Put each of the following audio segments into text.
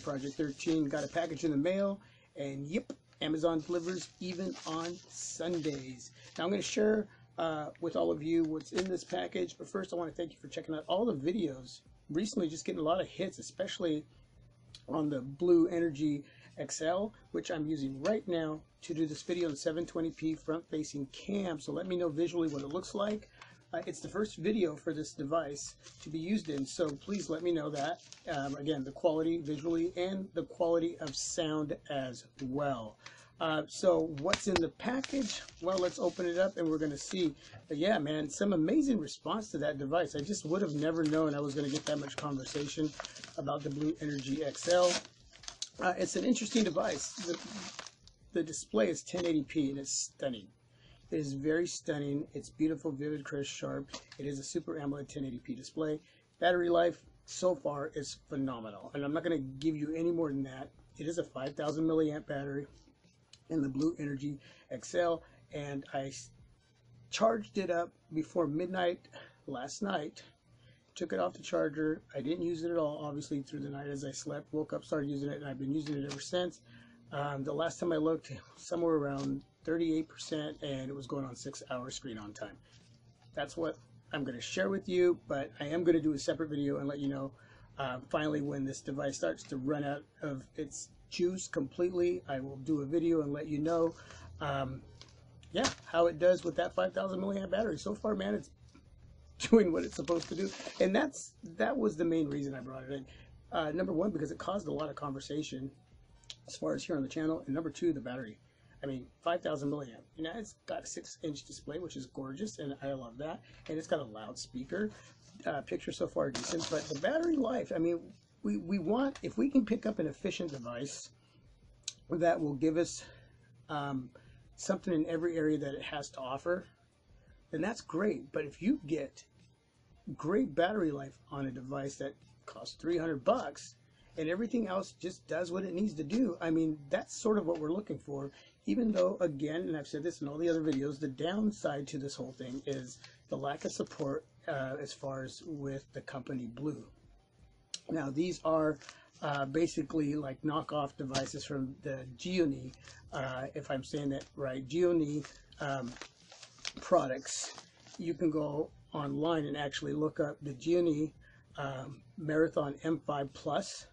Project 13. Got a package in the mail, and yep, Amazon delivers even on Sundays. Now I'm going to share with all of you what's in this package, but first I want to thank you for checking out all the videos. Recently just getting a lot of hits, especially on the Blue Energy XL, which I'm using right now to do this video in 720p front-facing cam. So let me know visually what it looks like. It's the first video for this device to be used in, so please let me know that. Again, the quality visually and the quality of sound as well. So what's in the package? Well, let's open it up and we're going to see. Yeah, man, some amazing response to that device. I just would have never known I was going to get that much conversation about the Blue Energy XL. It's an interesting device. The display is 1080p and it's stunning. It is very stunning. It's beautiful, vivid, crisp, sharp. It is a Super AMOLED 1080p display. Battery life so far is phenomenal, and I'm not going to give you any more than that. It is a 5,000 milliamp battery in the Blue Energy XL, and I charged it up before midnight last night. Took it off the charger. I didn't use it at all, obviously, through the night as I slept. Woke up, started using it, and I've been using it ever since. The last time I looked, somewhere around 38%, and it was going on 6-hour screen on time. That's what I'm going to share with you, but I am going to do a separate video and let you know finally when this device starts to run out of its juice completely. I will do a video and let you know yeah, how it does with that 5,000 milliamp battery. So far, man, it's doing what it's supposed to do, and that was the main reason I brought it in. Number one, because it caused a lot of conversation as far as here on the channel, and number two, the battery. I mean, 5,000 milliamp. You know, it's got a 6-inch display, which is gorgeous, and I love that. And it's got a loudspeaker. Picture so far decent, but the battery life. I mean, we want, if we can pick up an efficient device that will give us something in every area that it has to offer, then that's great. But if you get great battery life on a device that costs $300 and everything else just does what it needs to do, I mean, that's sort of what we're looking for. Even though, again, and I've said this in all the other videos, the downside to this whole thing is the lack of support as far as with the company Blue. Now, these are basically like knockoff devices from the Gionee, if I'm saying that right, Gionee products. You can go online and actually look up the Gionee Marathon M5 Plus.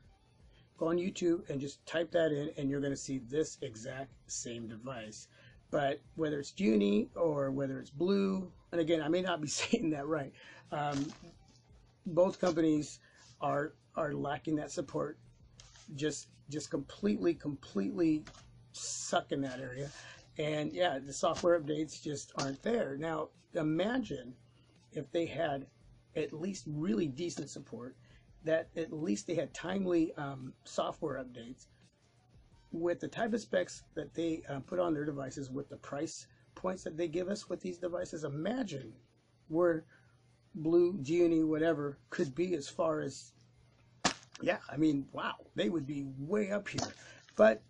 Go on YouTube and just type that in, and you're going to see this exact same device. But whether it's Gionee or whether it's Blue, and again, I may not be saying that right, both companies are lacking that support. Just completely suck in that area. And yeah, the software updates just aren't there. Now, imagine if they had at least really decent support, that at least they had timely software updates with the type of specs that they put on their devices, with the price points that they give us with these devices. Imagine where Blue, Gionee, whatever could be as far as, yeah, I mean, wow, they would be way up here. But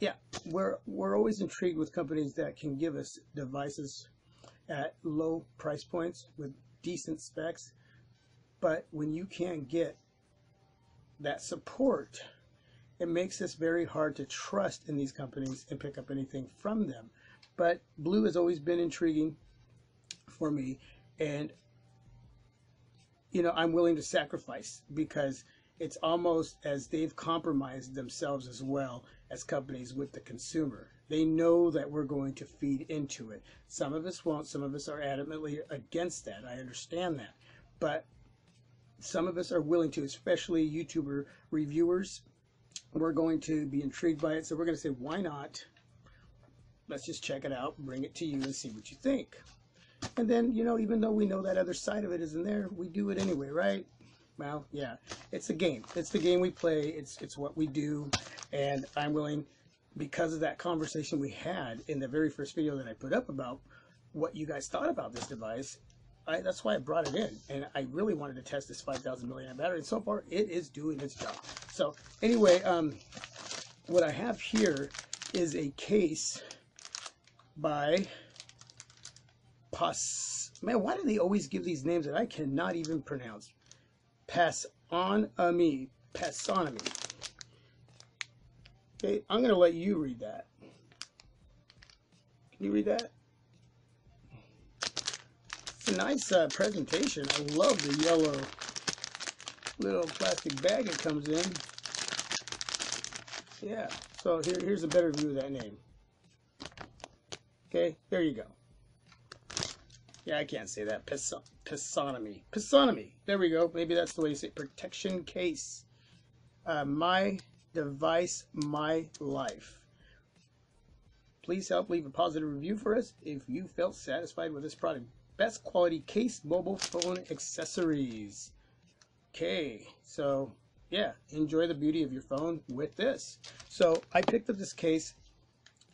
yeah, we're always intrigued with companies that can give us devices at low price points with decent specs. But when you can't get that support, it makes this very hard to trust in these companies and pick up anything from them. But Blue has always been intriguing for me, and you know, I'm willing to sacrifice, because it's almost as they've compromised themselves as well as companies with the consumer. They know that we're going to feed into it. Some of us won't. Some of us are adamantly against that. I understand that. But some of us are willing to, especially YouTuber reviewers. We're going to be intrigued by it. So we're going to say, why not? Let's just check it out, bring it to you, and see what you think. And then, you know, even though we know that other side of it isn't there, we do it anyway, right? Well, yeah, it's a game. It's the game we play. It's what we do. And I'm willing, because of that conversation we had in the very first video that I put up about what you guys thought about this device, that's why I brought it in. And I really wanted to test this 5,000 milliamp battery. And so far, it is doing its job. So anyway, what I have here is a case by Man, why do they always give these names that I cannot even pronounce? Pasonomi. Okay, I'm going to let you read that. Can you read that? It's a nice presentation. I love the yellow little plastic bag it comes in. Yeah, so here's a better view of that name. Okay, there you go. Yeah, I can't say that. Pasonomi. Pasonomi. There we go. Maybe that's the way you say it. Protection case. My device, my life. Please help leave a positive review for us if you felt satisfied with this product. Best quality case mobile phone accessories. Okay, so yeah, enjoy the beauty of your phone with this. So I picked up this case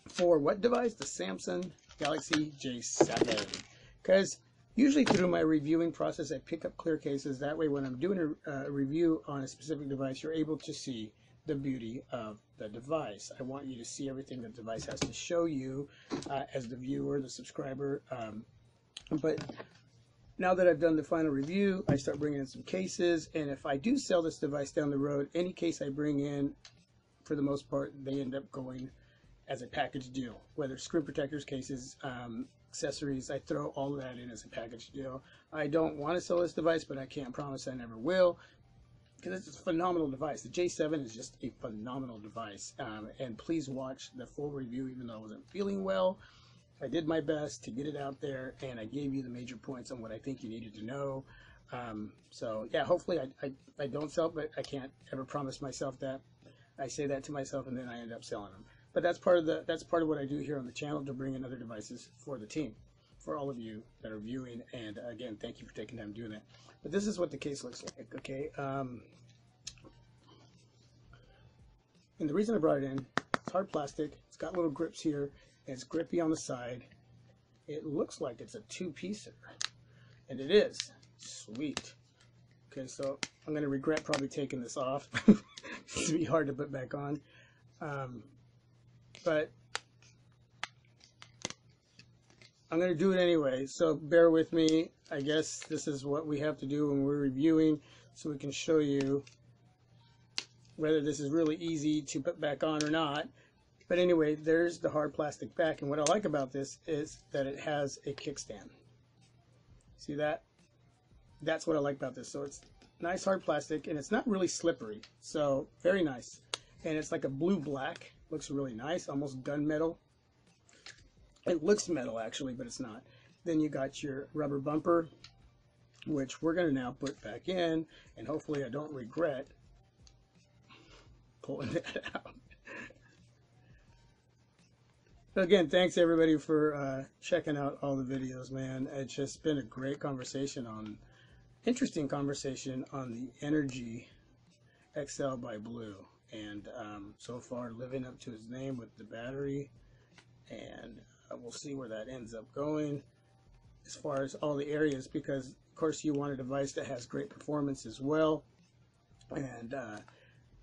for what device? The Samsung Galaxy J7. Because usually through my reviewing process, I pick up clear cases. That way when I'm doing a review on a specific device, you're able to see the beauty of the device. I want you to see everything the device has to show you as the viewer, the subscriber. But now that I've done the final review, I start bringing in some cases. And if I do sell this device down the road, any case I bring in, for the most part, they end up going as a package deal. Whether screen protectors, cases, accessories, I throw all of that in as a package deal. I don't want to sell this device, but I can't promise I never will, because it's a phenomenal device. The J7 is just a phenomenal device. And please watch the full review, even though I wasn't feeling well. I did my best to get it out there, and I gave you the major points on what I think you needed to know. So yeah, hopefully I don't sell it, but I can't ever promise myself that. I say that to myself, and then I end up selling them. But that's part of what I do here on the channel, to bring in other devices for the team, for all of you that are viewing. And again, thank you for taking time doing that. But this is what the case looks like. Okay, and the reason I brought it in, it's hard plastic. It's got little grips here, and it's grippy on the side. It looks like it's a two-piecer, and it is. Sweet. Okay, so I'm going to regret probably taking this off. It's be hard to put back on. But I'm going to do it anyway, so bear with me. I guess this is what we have to do when we're reviewing, so we can show you whether this is really easy to put back on or not. But anyway, there's the hard plastic back, and what I like about this is that it has a kickstand. See that? That's what I like about this. So it's nice hard plastic, and it's not really slippery, so very nice. And it's like a blue-black. Looks really nice, almost gunmetal. It looks metal actually, but it's not. Then you got your rubber bumper, which we're going to now put back in, and hopefully I don't regret pulling that out. Again, thanks everybody for checking out all the videos, man. It's just been a great conversation interesting conversation on the Energy XL by Blue. And so far living up to his name with the battery, and we'll see where that ends up going as far as all the areas, because of course you want a device that has great performance as well. And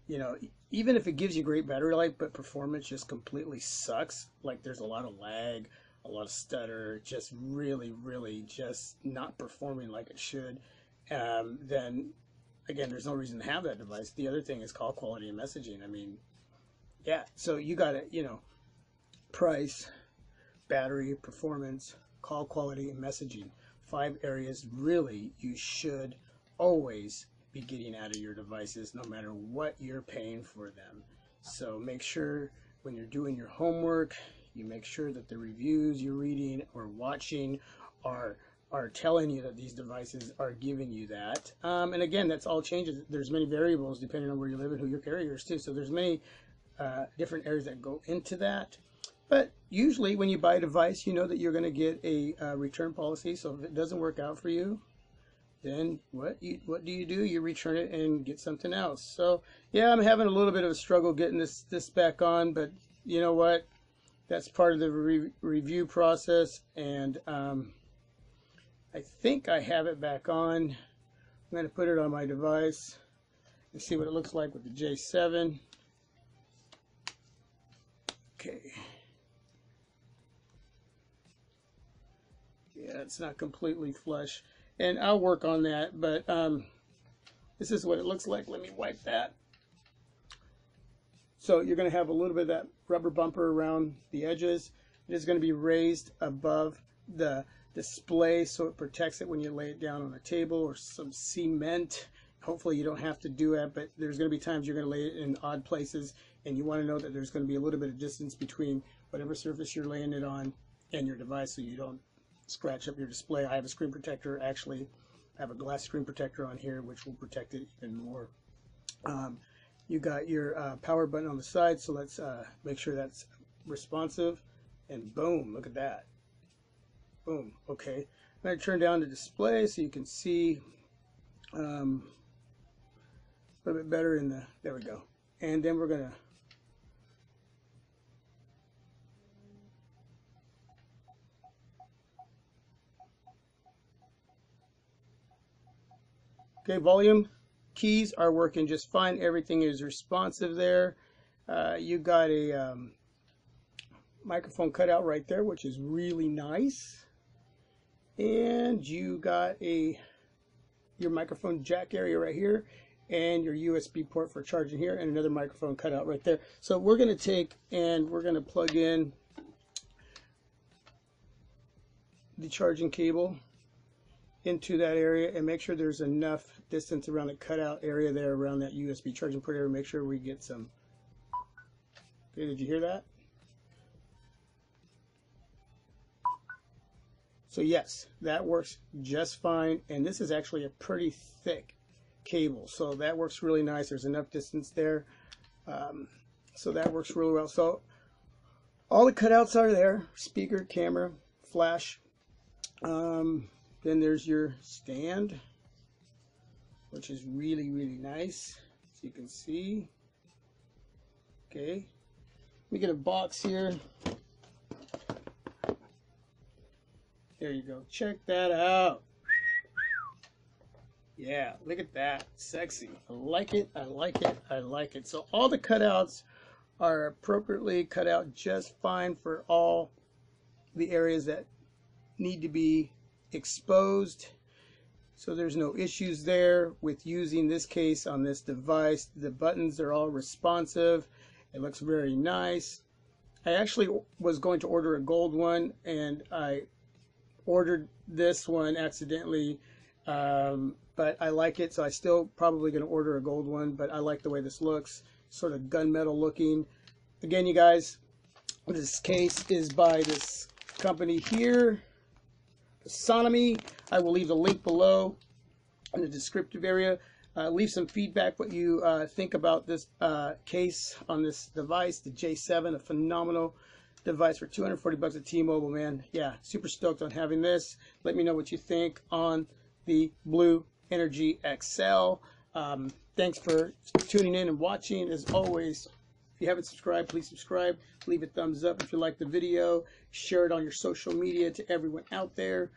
you know, even if it gives you great battery life but performance just completely sucks, like there's a lot of lag, a lot of stutter, just really just not performing like it should, then again, there's no reason to have that device. The other thing is call quality and messaging. I mean, yeah, so you got to, you know, price, battery, performance, call quality, and messaging. 5 areas really you should always be getting out of your devices, no matter what you're paying for them. So make sure when you're doing your homework, you make sure that the reviews you're reading or watching are telling you that these devices are giving you that. And again, that's all changes. There's many variables depending on where you live and who your carrier is too. So there's many different areas that go into that. But usually when you buy a device, you know that you're going to get a return policy. So if it doesn't work out for you, then what do? You return it and get something else. So yeah, I'm having a little bit of a struggle getting this back on, but you know what? That's part of the review process. And I think I have it back on. I'm going to put it on my device and see what it looks like with the J7. Okay. Yeah, it's not completely flush, and I'll work on that, but this is what it looks like. Let me wipe that. So you're going to have a little bit of that rubber bumper around the edges. It is going to be raised above the display so it protects it when you lay it down on a table or some cement. Hopefully you don't have to do it, but there's going to be times you're going to lay it in odd places, and you want to know that there's going to be a little bit of distance between whatever surface you're laying it on and your device so you don't scratch up your display. I have a screen protector. Actually, I have a glass screen protector on here which will protect it even more. You got your power button on the side, so let's make sure that's responsive, and boom, look at that. Boom. Okay, I'm going to turn down the display so you can see a little bit better in the, there we go. And then we're going to, okay, volume keys are working just fine. Everything is responsive there. You got a microphone cutout right there, which is really nice. And you got your microphone jack area right here, and your USB port for charging here, and another microphone cutout right there. So we're going to take and we're going to plug in the charging cable into that area and make sure there's enough distance around the cutout area there, around that USB charging port area. Make sure we get some. Okay, did you hear that? So yes, that works just fine, and this is actually a pretty thick cable, so that works really nice. There's enough distance there, so that works really well. So all the cutouts are there: speaker, camera, flash. Then there's your stand, which is really, really nice, as you can see. Okay, let me get a box here. There you go. Check that out. Yeah, look at that. Sexy. I like it. I like it. I like it. So all the cutouts are appropriately cut out just fine for all the areas that need to be exposed. So there's no issues there with using this case on this device. The buttons are all responsive. It looks very nice. I actually was going to order a gold one, and I ordered this one accidentally, but I like it, so I still probably going to order a gold one, but I like the way this looks, sort of gunmetal looking. Again, you guys, this case is by this company here, Pasonomi. I will leave the link below in the descriptive area. Leave some feedback what you think about this case on this device, the J7, a phenomenal device for $240 at T-Mobile, man. Yeah, super stoked on having this. Let me know what you think on the Blue Energy XL. Thanks for tuning in and watching. As always, if you haven't subscribed, please subscribe. Leave a thumbs up if you like the video. Share it on your social media to everyone out there.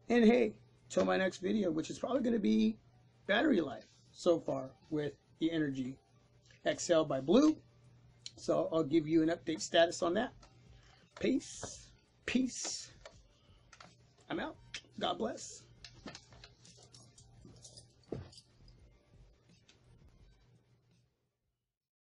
And hey, till my next video, which is probably going to be battery life so far with the Energy XL by Blue. So I'll give you an update status on that. Peace. Peace. I'm out. God bless.